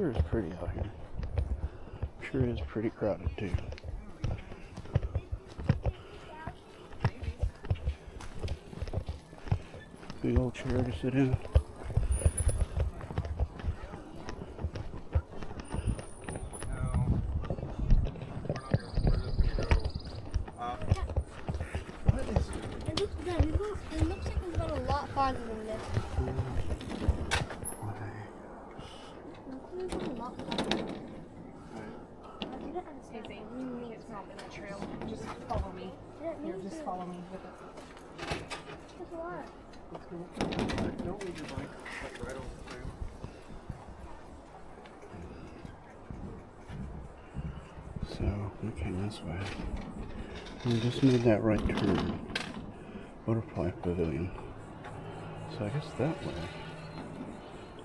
Sure is pretty out here. Sure is pretty crowded too. Big old chair to sit in. It looks like it's got a lot farther than this. It's not in the trail. Just follow me. Here, just follow me with it. That's a lot. Let's go. Don't leave your bike. Like right over the trail. So, looking this way. We just made that right turn. Butterfly Pavilion. So I guess that way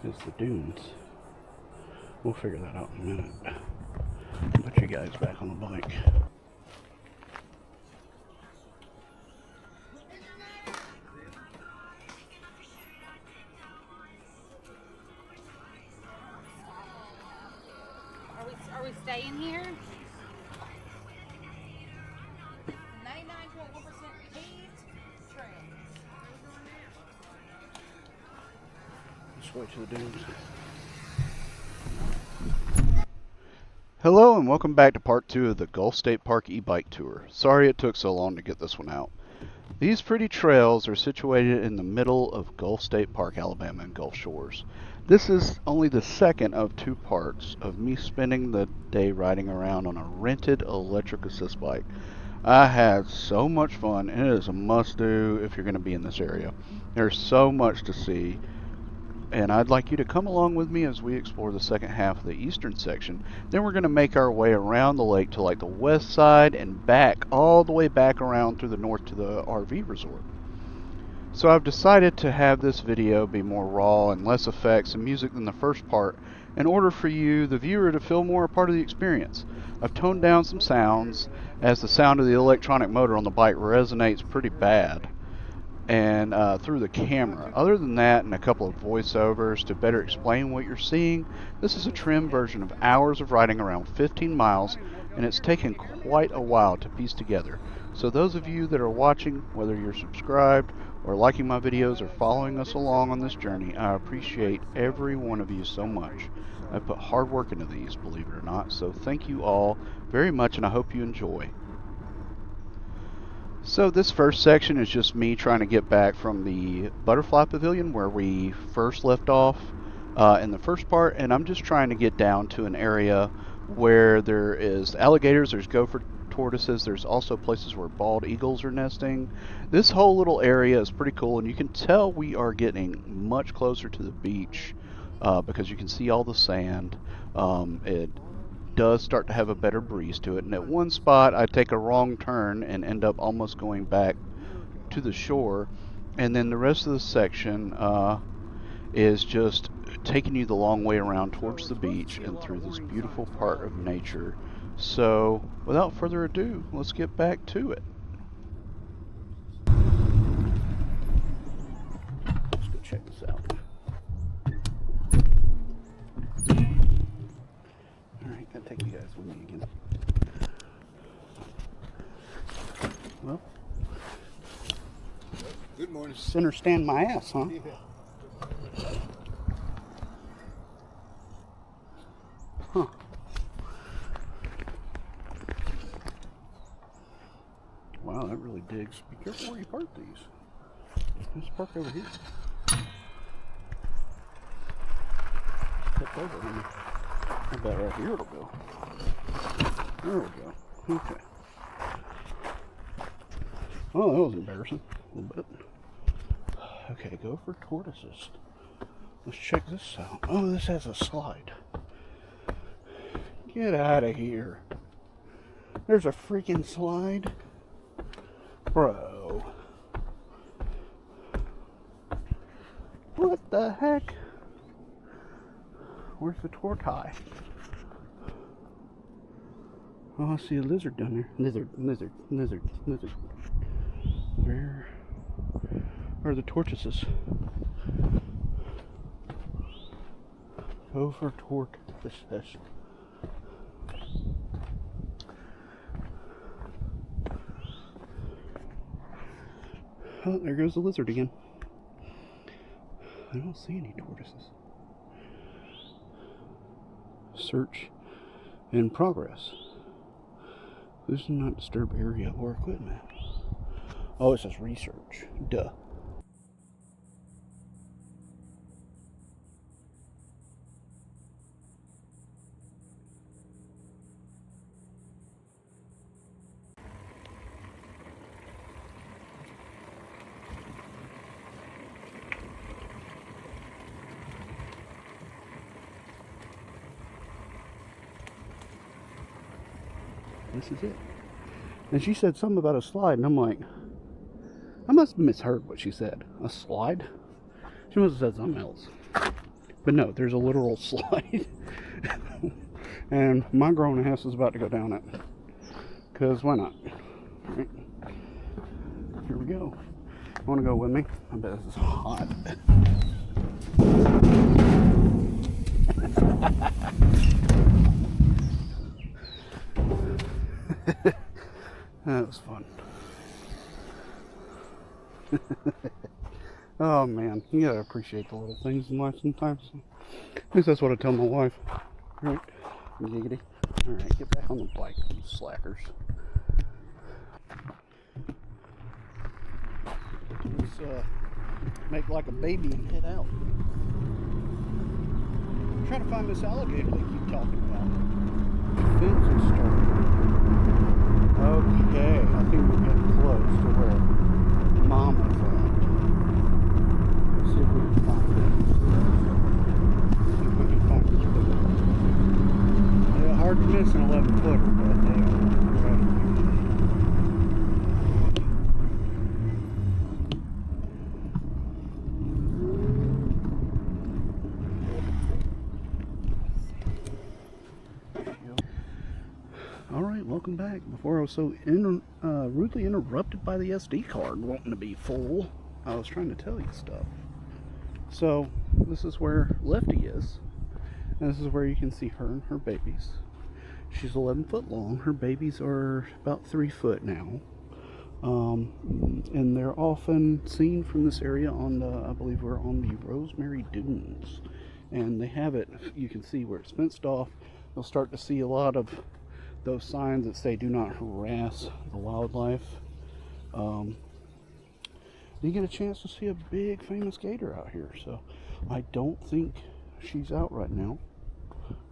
is the dunes. We'll figure that out in a minute. Put you guys back on the bike. Are we staying here? 99.1% paved trail. This way to the dunes. Hello and welcome back to part 2 of the Gulf State Park e-bike tour. Sorry it took so long to get this one out. These pretty trails are situated in the middle of Gulf State Park, Alabama and Gulf Shores. This is only the second of 2 parts of me spending the day riding around on a rented electric assist bike. I had so much fun, and it is a must-do if you're going to be in this area. There's so much to see, and I'd like you to come along with me as we explore the second half of the eastern section. Then we're going to make our way around the lake to like the west side and back, all the way back around through the north to the RV resort. So I've decided to have this video be more raw and less effects and music than the first part in order for you, the viewer, to feel more a part of the experience. I've toned down some sounds as the sound of the electronic motor on the bike resonates pretty bad and through the camera. Other than that, and a couple of voiceovers to better explain what you're seeing, this is a trimmed version of hours of riding around 15 miles, and it's taken quite a while to piece together. So those of you that are watching, whether you're subscribed or liking my videos or following us along on this journey, I appreciate every one of you so much. I put hard work into these, believe it or not, so thank you all very much, and I hope you enjoy. So this first section is just me trying to get back from the Butterfly Pavilion where we first left off in the first part, and I'm just trying to get down to an area where there is alligators, there's gopher tortoises, there's also places where bald eagles are nesting. This whole little area is pretty cool, and you can tell we are getting much closer to the beach because you can see all the sand. It does start to have a better breeze to it, and at one spot I take a wrong turn and end up almost going back to the shore, and then the rest of the section is just taking you the long way around towards the beach and through this beautiful part of nature. So without further ado, let's get back to it. Let's go check this out. Alright, gotta take you guys with me again. Well, good morning. Center stand my ass, huh? Yeah. Huh. Wow, that really digs. Be careful where you park these. Let's park over here. Step over here. I bet right here it'll go. There we go. Okay. Oh, that was embarrassing. A little bit. Okay, go for tortoises. Let's check this out. Oh, this has a slide. Get out of here. There's a freaking slide. Bro. What the heck? Where's the tortoise? Oh, I see a lizard down there. Lizard. Where are the tortoises? Over toward the fish. Oh, there goes the lizard again. I don't see any tortoises. Search in progress. This is not disturb area or equipment. Oh, it says research. Duh. This is it. And she said something about a slide, and I'm like, I must have misheard what she said. A slide? She must have said something else. But no, there's a literal slide. And my grown ass is about to go down it. Because why not? Right. Here we go. You want to go with me? I bet this is hot. That was fun. Oh man, you gotta appreciate the little things in life sometimes. At least that's what I tell my wife. Right? Giggity. Alright, get back on the bike, you slackers. Let's make like a baby and head out. I'm trying to find this alligator they keep talking about. Fence is starting. Okay, I think we're getting close to where Mama's at. Let's see if we can find it. See if we can find this baby. They're hard to miss an 11-footer, but they are incredible. Alright, welcome back. Before I was so rudely interrupted by the SD card wanting to be full, I was trying to tell you stuff. So, this is where Lefty is. And this is where you can see her and her babies. She's 11 foot long. Her babies are about 3 foot now. And they're often seen from this area on the, I believe we're on the Rosemary Dunes. And they have it, you can see where it's fenced off. You'll start to see a lot of those signs that say do not harass the wildlife. You get a chance to see a big famous gator out here, so I don't think she's out right now.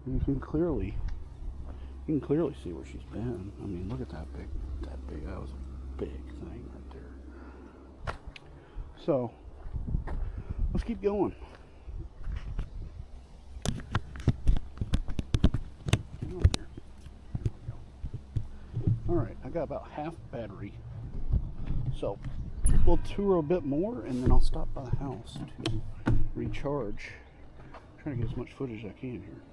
You can clearly see where she's been. I mean, look at that was a big thing right there. So let's keep going. Alright, I got about half battery. So we'll tour a bit more and then I'll stop by the house to recharge. I'm trying to get as much footage as I can here.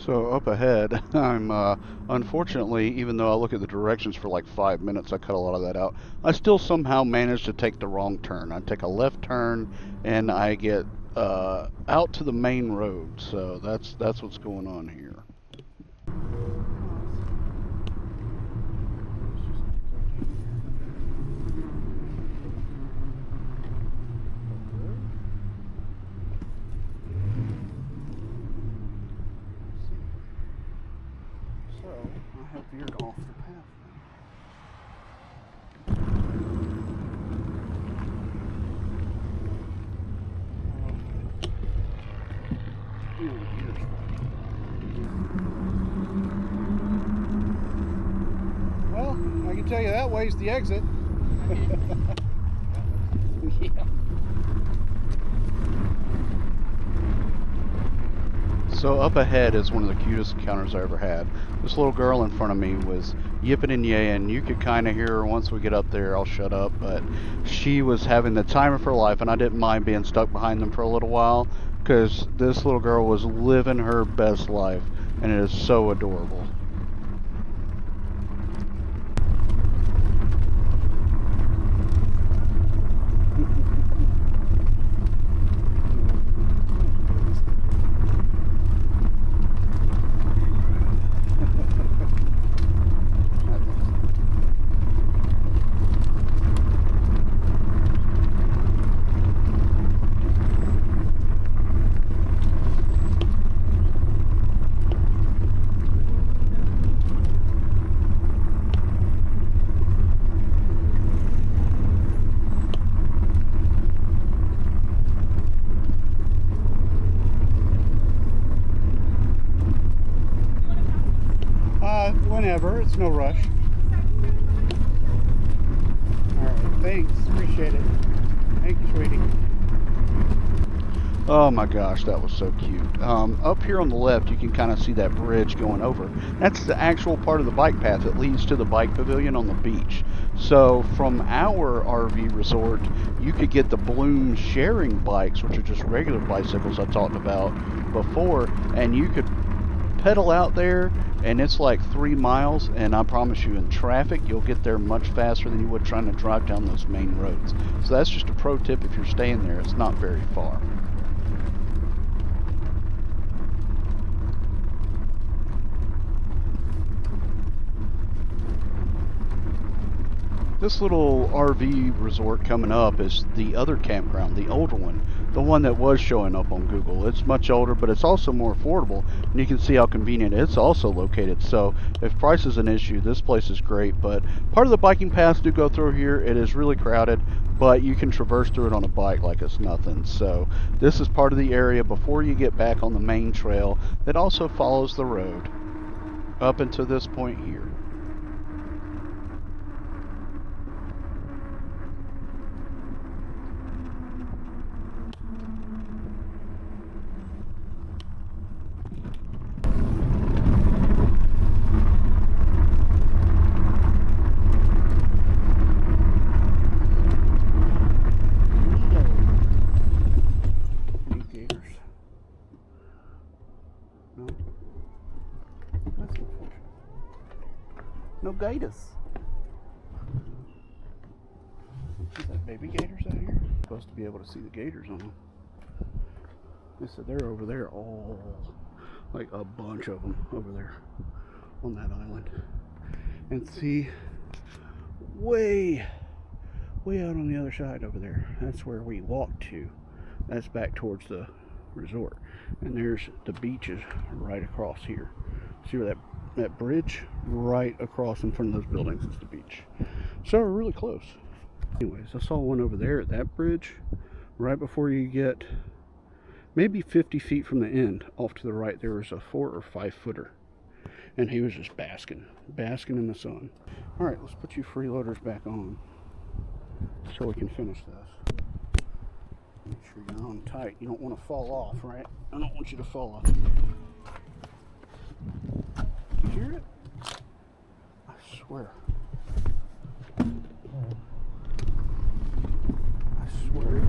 So up ahead, I'm unfortunately, even though I look at the directions for like 5 minutes, I cut a lot of that out. I still somehow manage to take the wrong turn. I take a left turn, and I get out to the main road. So that's what's going on here. So I have veered off the path. Well, I can tell you that way's the exit. Yeah. So up ahead is one of the cutest encounters I ever had. This little girl in front of me was yipping and yaying. You could kind of hear her. Once we get up there, I'll shut up. But she was having the time of her life, and I didn't mind being stuck behind them for a little while because this little girl was living her best life, and it is so adorable. Whenever, it's no rush. Alright, thanks, appreciate it. Thank you, sweetie. Oh my gosh, that was so cute. Up here on the left, you can kind of see that bridge going over. That's the actual part of the bike path that leads to the bike pavilion on the beach. So from our RV resort, you could get the Bloom sharing bikes, which are just regular bicycles I talked about before, and you could pedal out there, and it's like 3 miles, and I promise you, in traffic you'll get there much faster than you would trying to drive down those main roads. So that's just a pro tip. If you're staying there, it's not very far. This little RV resort coming up is the other campground, the older one, the one that was showing up on Google. It's much older, but it's also more affordable, and you can see how convenient it's also located. So if price is an issue, this place is great. But part of the biking paths do go through here. It is really crowded, but you can traverse through it on a bike like it's nothing. So this is part of the area before you get back on the main trail that also follows the road up until this point here. No gators. Is that baby gators out here? Supposed to be able to see the gators on them. They said they're over there, all like a bunch of them over there on that island. And see, way out on the other side over there, that's where we walked to. That's back towards the resort. And there's the beaches right across here. See where that bridge right across in front of those buildings is the beach. So we're really close. Anyways, I saw one over there at that bridge right before you get maybe 50 feet from the end. Off to the right there was a 4 or 5 footer, and he was just basking in the sun. All right, let's put you freeloaders back on so we can finish this. Make sure you're on tight. You don't want to fall off, right? I don't want you to fall off. You hear it? I swear. I swear.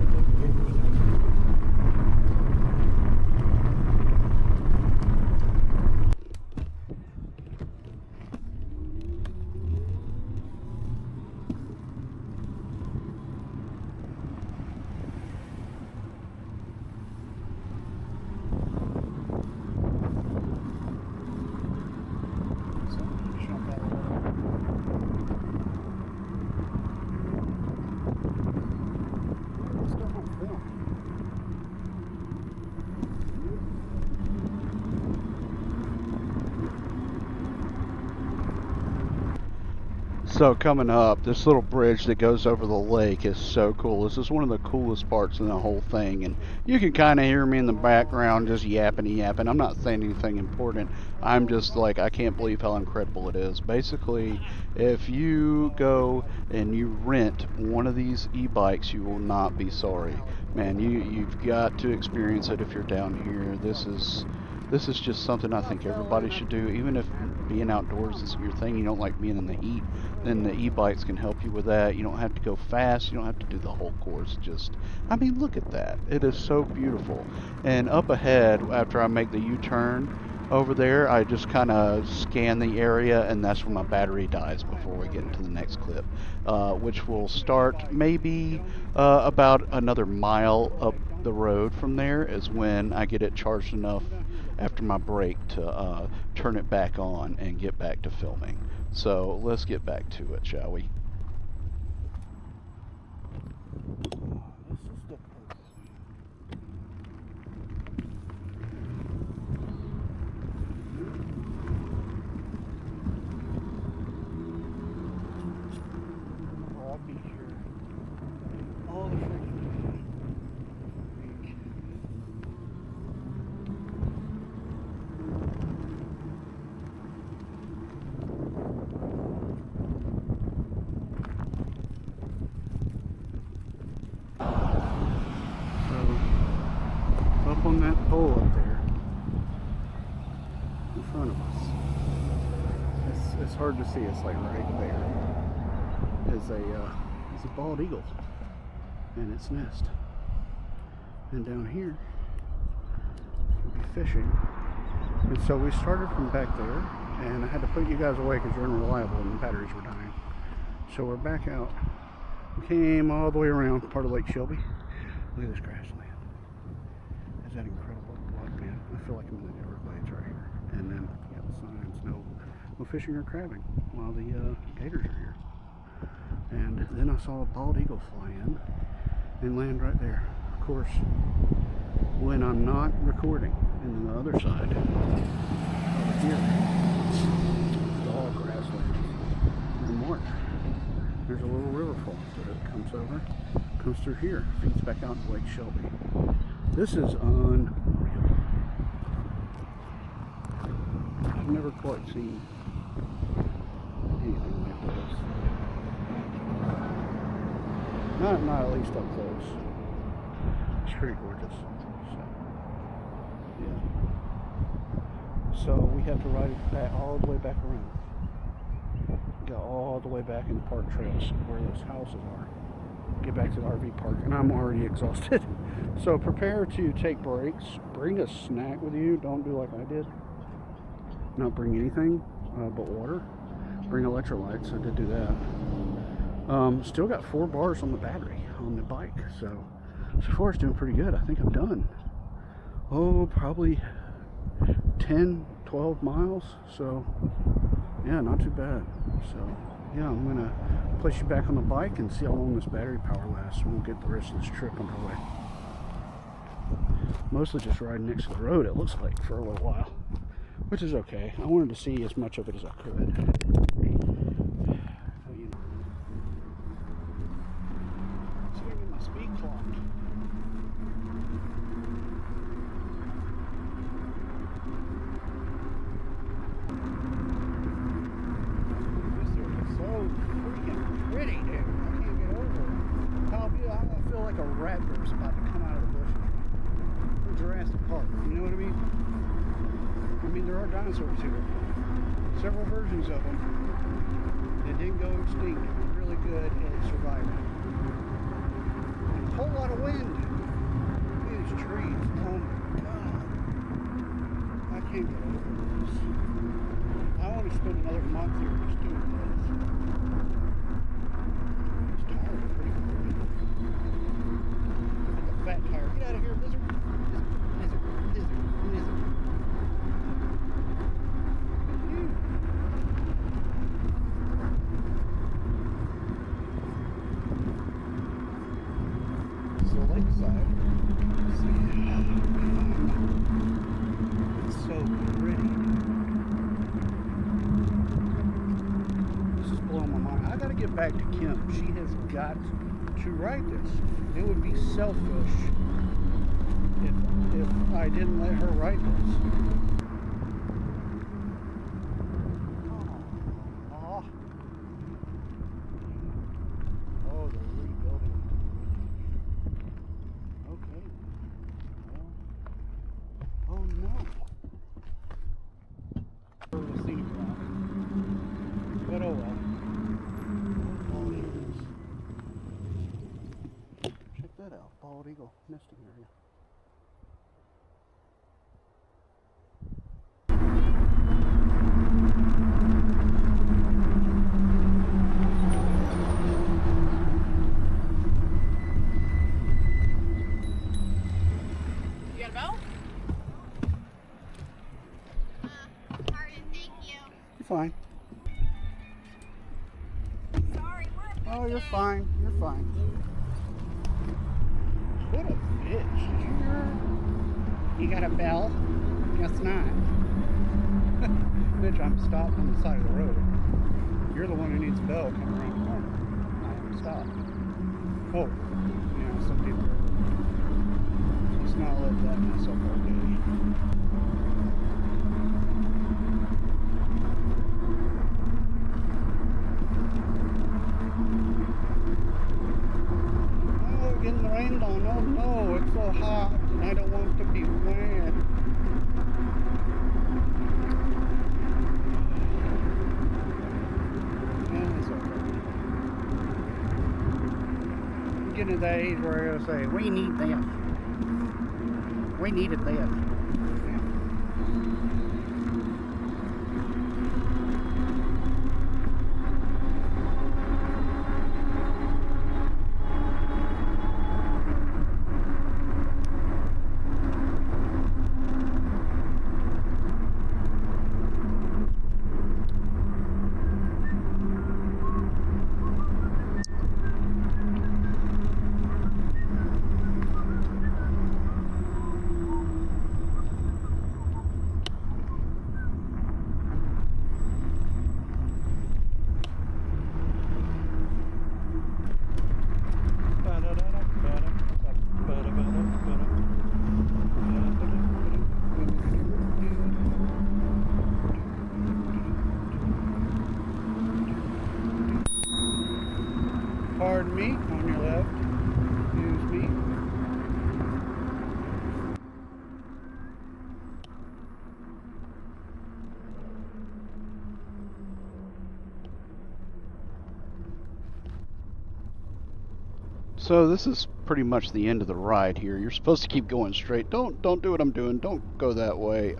So coming up, this little bridge that goes over the lake is so cool. This is one of the coolest parts in the whole thing, and you can kind of hear me in the background just yapping and yapping. I'm not saying anything important. I'm just like, I can't believe how incredible it is. Basically, if you go and you rent one of these e-bikes, you will not be sorry. Man, you've got to experience it if you're down here. This is just something I think everybody should do. Even if being outdoors isn't your thing, you don't like being in the heat, then the e-bikes can help you with that. You don't have to go fast. You don't have to do the whole course. I mean, look at that. It is so beautiful. And up ahead, after I make the U-turn over there, I just kind of scan the area, and that's when my battery dies before we get into the next clip, which will start maybe about another mile up the road from there is when I get it charged enough after my break to turn it back on and get back to filming. So let's get back to it, shall we? I'll be here all the freaking week. Up on that pole up there in front of us, it's hard to see, it's like right there is a bald eagle and its nest, and down here we'll be fishing. And so we started from back there, and I had to put you guys away because you're unreliable and the batteries were dying. So we're back out. We came all the way around part of Lake Shelby. Look at this grassland. Is that incredible? Look, man, I feel like I'm in the Everglades right here. And then you got the signs, no fishing or crabbing while the gators are here. And then I saw a bald eagle fly in and land right there. Of course, when I'm not recording, and then the other side over here, it's all grassland and marsh. There's a little river fall that comes over, comes through here, feeds back out to Lake Shelby. This is unreal. I've never quite seen anything like this. Not at least up close. It's pretty gorgeous. So, yeah. So we have to ride it back all the way back around. Go all the way back in the park trails where those houses are. Get back to the RV park, and I'm already exhausted. So prepare to take breaks. Bring a snack with you. Don't do like I did. Not bring anything but water. Bring electrolytes. I did do that. Still got 4 bars on the battery on the bike. So far it's doing pretty good. I think I'm done. Oh, probably 10, 12 miles. So yeah, not too bad. So yeah, I'm gonna place you back on the bike and see how long this battery power lasts. We'll get the rest of this trip underway. Mostly just riding next to the road, it looks like, for a little while, which is okay. I wanted to see as much of it as I could. So I get my speed clocked. Pretty, dude. I can't get over it. How beautiful. I feel like a raptor's about to come out of the bushes. In Jurassic Park, you know what I mean? I mean, there are dinosaurs here. Several versions of them that didn't go extinct. Really good at surviving. And a whole lot of wind. Look at these trees. Oh my God. I can't get over this. I want to spend another month here just doing this. Fat tire. Get out of here, lizard. Lizard. So lakeside. It's so pretty. This is blowing my mind. back to Kim. She has got to write this. It would be selfish if I didn't let her write this. Oh, oh, they're rebuilding. Okay. Well, oh no. The scenic rock. But oh well. Bald eagles. Check that out. Bald eagle nesting area. You got a bow? Pardon, thank you. You're fine. Sorry, we're Oh, you're fine. You're fine. What a bitch. Did you hear her? You got a bell? Guess not. Bitch, I'm stopped on the side of the road. You're the one who needs a bell coming around the corner. I am stopped. Oh, yeah, some people are. Let's not let that mess up our day. Oh, getting rained on. Oh no, it's so hot and I don't want to be wet. Yeah, it's okay. I'm getting to that age where I gotta say, we need this. We needed this. Yeah. Pardon me, on your left. Excuse me. So this is pretty much the end of the ride here. You're supposed to keep going straight. Don't do what I'm doing. Don't go that way.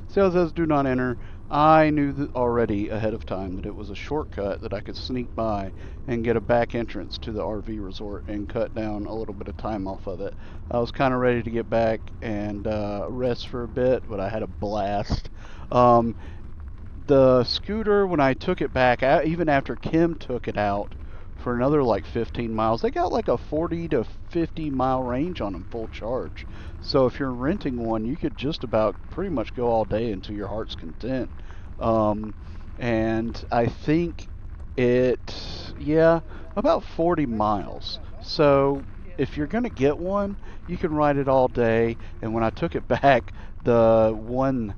See how it says do not enter. I knew that already ahead of time that it was a shortcut that I could sneak by and get a back entrance to the RV resort and cut down a little bit of time off of it. I was kind of ready to get back and rest for a bit, but I had a blast. The scooter, when I took it back, even after Kim took it out for another like 15 miles, they got like a 40 to 50 mile range on them full charge. So if you're renting one, you could just about pretty much go all day until your heart's content. And I think yeah, about 40 miles. So if you're going to get one, you can ride it all day. And when I took it back, the one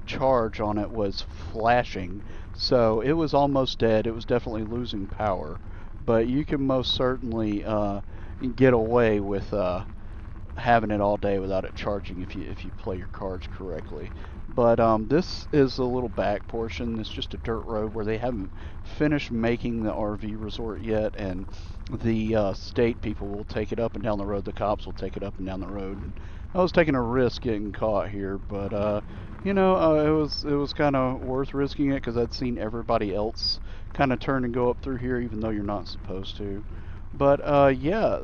charge on it was flashing, so it was almost dead. It was definitely losing power, but you can most certainly get away with having it all day without it charging if you play your cards correctly. But this is a little back portion. It's just a dirt road where they haven't finished making the RV resort yet, and the state people will take it up and down the road. The cops will take it up and down the road. I was taking a risk getting caught here, but you know, it was kind of worth risking it because I'd seen everybody else kind of turn and go up through here, even though you're not supposed to. But yeah,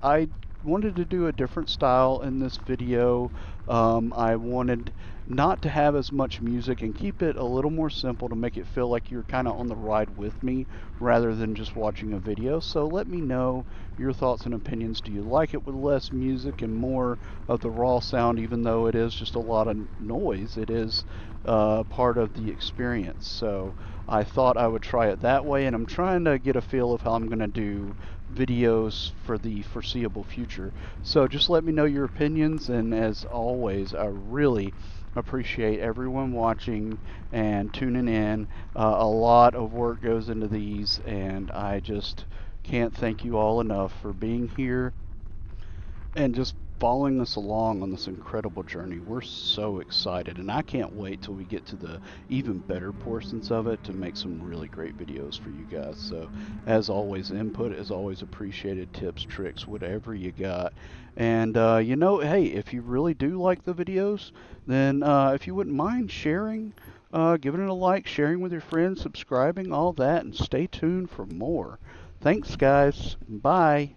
I wanted to do a different style in this video. I wanted not to have as much music and keep it a little more simple to make it feel like you're kind of on the ride with me rather than just watching a video. So let me know your thoughts and opinions. Do you like it with less music and more of the raw sound, even though it is just a lot of noise? It is part of the experience. So I thought I would try it that way, and I'm trying to get a feel of how I'm going to do videos for the foreseeable future. So just let me know your opinions, and as always, I really appreciate everyone watching and tuning in. A lot of work goes into these, and I just can't thank you all enough for being here and just following us along on this incredible journey. We're so excited, and I can't wait till we get to the even better portions of it to make some really great videos for you guys. So as always, input is always appreciated, tips, tricks, whatever you got. And you know, hey, if you really do like the videos, then if you wouldn't mind sharing, giving it a like, sharing with your friends, subscribing, all that, and stay tuned for more. Thanks, guys. Bye.